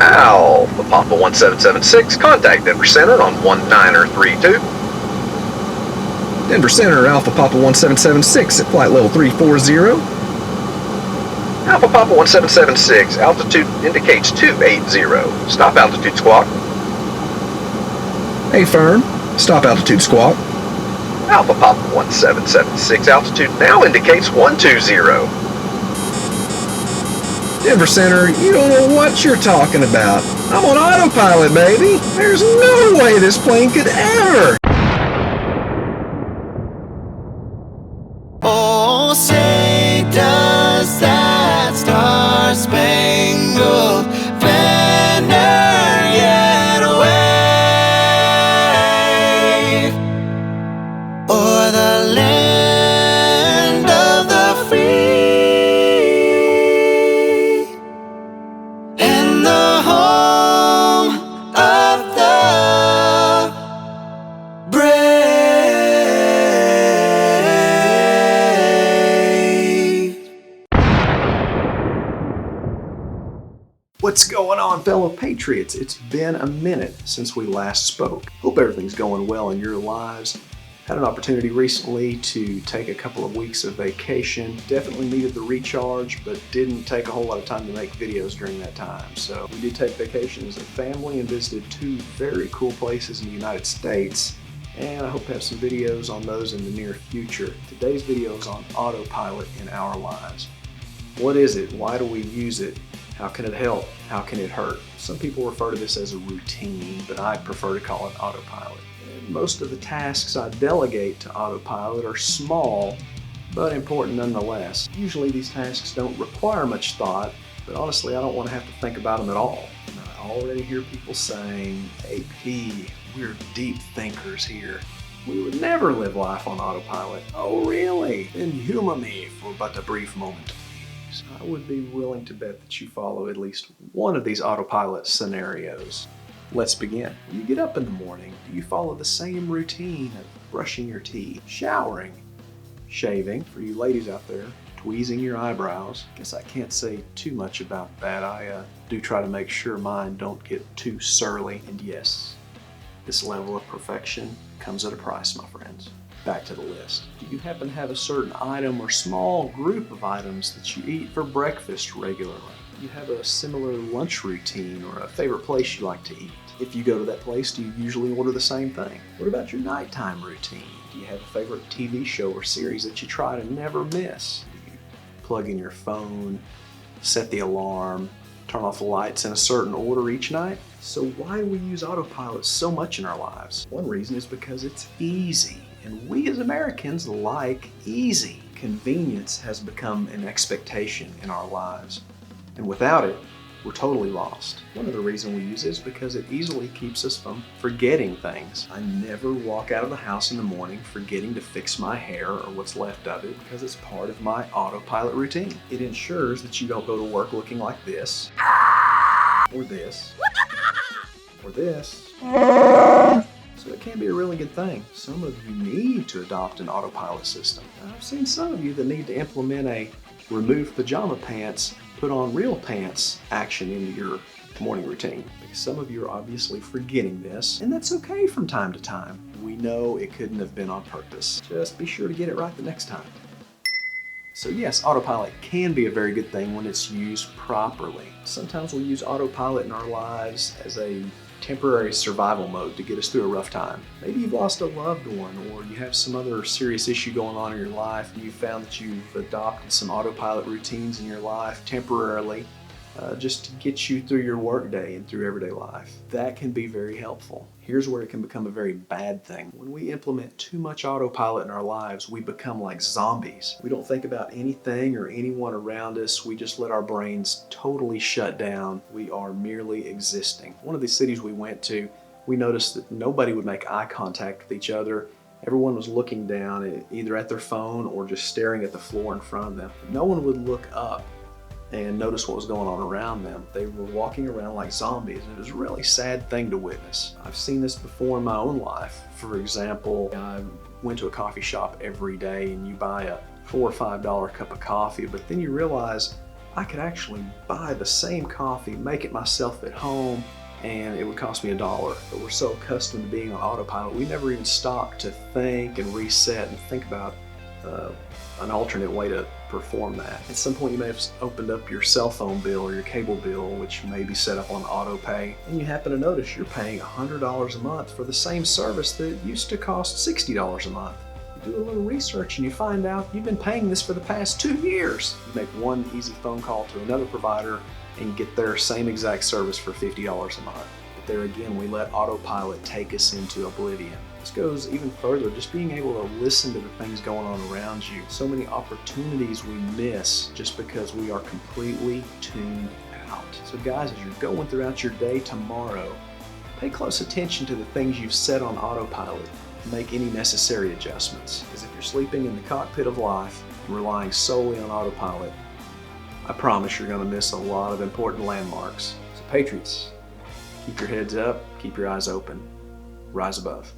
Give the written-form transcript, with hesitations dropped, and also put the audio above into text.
Alpha Papa 1776, contact Denver Center on 1932. Denver Center, Alpha Papa 1776 at flight level 340. Alpha Papa 1776, altitude indicates 280. Stop altitude squawk. Affirm, stop altitude squawk. Alpha Papa 1776, altitude now indicates 120. Denver Center, you don't know what you're talking about. I'm on autopilot, baby. There's no way this plane could ever. Oh, say does that star-spangled banner yet wave o'er the land of the free and the home of the brave? What's going on, fellow Patriots? It's been a minute since we last spoke. Hope everything's going well in your lives. Had an opportunity recently to take a couple of weeks of vacation. Definitely needed the recharge, but didn't take a whole lot of time to make videos during that time. So we did take vacation as a family and visited two very cool places in the United States. And I hope to have some videos on those in the near future. Today's video is on autopilot in our lives. What is it? Why do we use it? How can it help? How can it hurt? Some people refer to this as a routine, but I prefer to call it autopilot. And most of the tasks I delegate to autopilot are small, but important nonetheless. Usually these tasks don't require much thought, but honestly I don't want to have to think about them at all. And I already hear people saying, AP, we're deep thinkers here. We would never live life on autopilot. Oh really? Then humor me for but a brief moment. I would be willing to bet that you follow at least one of these autopilot scenarios. Let's begin. When you get up in the morning, do you follow the same routine of brushing your teeth, showering, shaving, for you ladies out there, tweezing your eyebrows? Guess I can't say too much about that. I do try to make sure mine don't get too surly. And yes, this level of perfection comes at a price, my friends. Back to the list. Do you happen to have a certain item or small group of items that you eat for breakfast regularly? Do you have a similar lunch routine or a favorite place you like to eat? If you go to that place, do you usually order the same thing? What about your nighttime routine? Do you have a favorite TV show or series that you try to never miss? Do you plug in your phone, set the alarm, turn off the lights in a certain order each night? So why do we use autopilot so much in our lives? One reason is because it's easy. And we as Americans like easy. Convenience has become an expectation in our lives. And without it, we're totally lost. One of the reasons we use it is because it easily keeps us from forgetting things. I never walk out of the house in the morning forgetting to fix my hair or what's left of it because it's part of my autopilot routine. It ensures that you don't go to work looking like this, or this, or this. So it can be a really good thing. Some of you need to adopt an autopilot system. I've seen some of you that need to implement a remove pajama pants, put on real pants action into your morning routine. Because some of you are obviously forgetting this, and that's okay from time to time. We know it couldn't have been on purpose. Just be sure to get it right the next time. So yes, autopilot can be a very good thing when it's used properly. Sometimes we'll use autopilot in our lives as a temporary survival mode to get us through a rough time. Maybe you've lost a loved one, or you have some other serious issue going on in your life and you found that you've adopted some autopilot routines in your life temporarily just to get you through your workday and through everyday life. That can be very helpful. Here's where it can become a very bad thing. When we implement too much autopilot in our lives, we become like zombies. We don't think about anything or anyone around us. We just let our brains totally shut down. We are merely existing. One of the cities we went to, we noticed that nobody would make eye contact with each other. Everyone was looking down either at their phone or just staring at the floor in front of them. No one would look up and notice what was going on around them. They were walking around like zombies, and it was a really sad thing to witness. I've seen this before in my own life. For example, I went to a coffee shop every day and you buy a $4 or $5 cup of coffee, but then you realize I could actually buy the same coffee, make it myself at home, and it would cost me $1. But we're so accustomed to being on autopilot, we never even stop to think and reset and think about an alternate way to perform that. At some point you may have opened up your cell phone bill or your cable bill, which may be set up on auto pay, and you happen to notice you're paying $100 a month for the same service that used to cost $60 a month. You do a little research and you find out you've been paying this for the past 2 years. You make one easy phone call to another provider and get their same exact service for $50 a month. But there again, we let autopilot take us into oblivion. This goes even further, just being able to listen to the things going on around you. So many opportunities we miss just because we are completely tuned out. So guys, as you're going throughout your day tomorrow, pay close attention to the things you've set on autopilot. Make any necessary adjustments. Because if you're sleeping in the cockpit of life and relying solely on autopilot, I promise you're going to miss a lot of important landmarks. So Patriots, keep your heads up, keep your eyes open, rise above.